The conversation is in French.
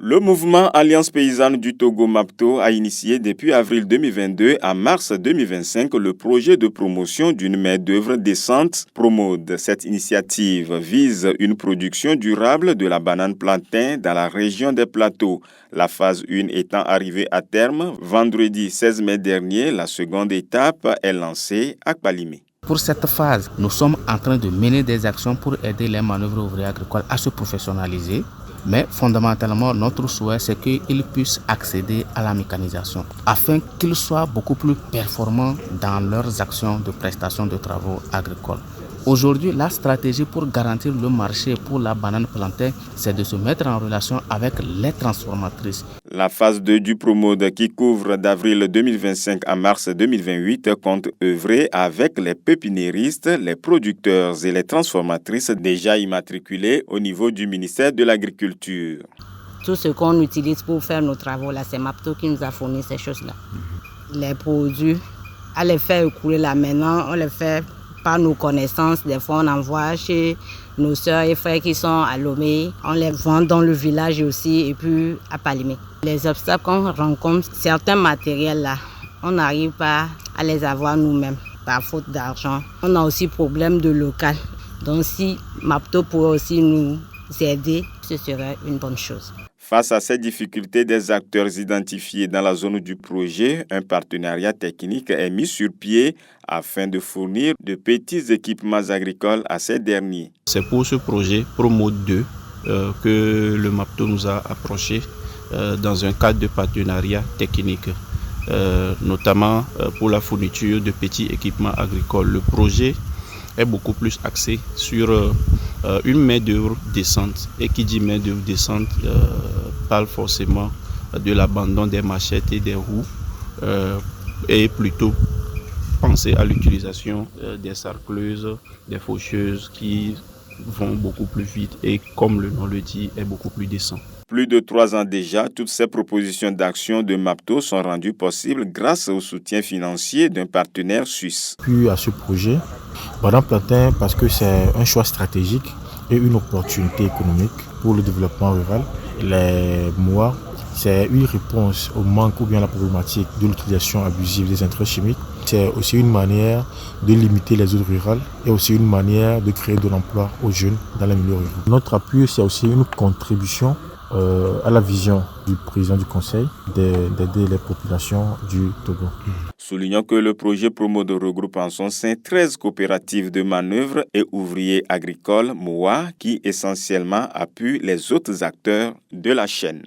Le mouvement Alliance paysanne du Togo MAPTO a initié depuis avril 2022 à mars 2025 le projet de promotion d'une main-d'œuvre décente Promode. Cette initiative vise une production durable de la banane plantain dans la région des plateaux. La phase 1 étant arrivée à terme, vendredi 16 mai dernier, la seconde étape est lancée à Kpalimé. Pour cette phase, nous sommes en train de mener des actions pour aider les manœuvres ouvriers agricoles à se professionnaliser. Mais fondamentalement, notre souhait, c'est qu'ils puissent accéder à la mécanisation afin qu'ils soient beaucoup plus performants dans leurs actions de prestation de travaux agricoles. Aujourd'hui, la stratégie pour garantir le marché pour la banane plantain, c'est de se mettre en relation avec les transformatrices. La phase 2 du Promode qui couvre d'avril 2025 à mars 2028 compte œuvrer avec les pépiniéristes, les producteurs et les transformatrices déjà immatriculés au niveau du ministère de l'Agriculture. Tout ce qu'on utilise pour faire nos travaux, là, c'est MAPTO qui nous a fourni ces choses-là. Les produits, à les faire écouler là maintenant, on les fait par nos connaissances. Des fois, on envoie chez nos sœurs et frères qui sont à Lomé. On les vend dans le village aussi et puis à Kpalimé. Les obstacles qu'on rencontre, certains matériels là, on n'arrive pas à les avoir nous-mêmes par faute d'argent. On a aussi problème de local. Donc si MAPTO pourrait aussi nous aider, ce serait une bonne chose. Face à ces difficultés des acteurs identifiés dans la zone du projet, un partenariat technique est mis sur pied afin de fournir de petits équipements agricoles à ces derniers. C'est pour ce projet Promode 2 que le MAPTO nous a approché dans un cadre de partenariat technique, notamment pour la fourniture de petits équipements agricoles. Le projet est beaucoup plus axé sur une main-d'œuvre décente. Et qui dit main-d'œuvre décente parle forcément de l'abandon des machettes et des roues et plutôt penser à l'utilisation des sarcleuses, des faucheuses qui vont beaucoup plus vite et, comme le nom le dit, est beaucoup plus décent. Plus de 3 ans déjà, toutes ces propositions d'action de MAPTO sont rendues possibles grâce au soutien financier d'un partenaire suisse. Puis à ce projet, banane plantain parce que c'est un choix stratégique et une opportunité économique pour le développement rural. Les MOA, c'est une réponse au manque ou bien à la problématique de l'utilisation abusive des intrants chimiques. C'est aussi une manière de limiter les zones rurales et aussi une manière de créer de l'emploi aux jeunes dans les milieux ruraux. Notre appui, c'est aussi une contribution à la vision du président du Conseil d'aider les populations du Togo. Soulignons que le projet Promode regroupe en son sein 13 coopératives de manœuvre et ouvriers agricoles MOA qui essentiellement appuient les autres acteurs de la chaîne.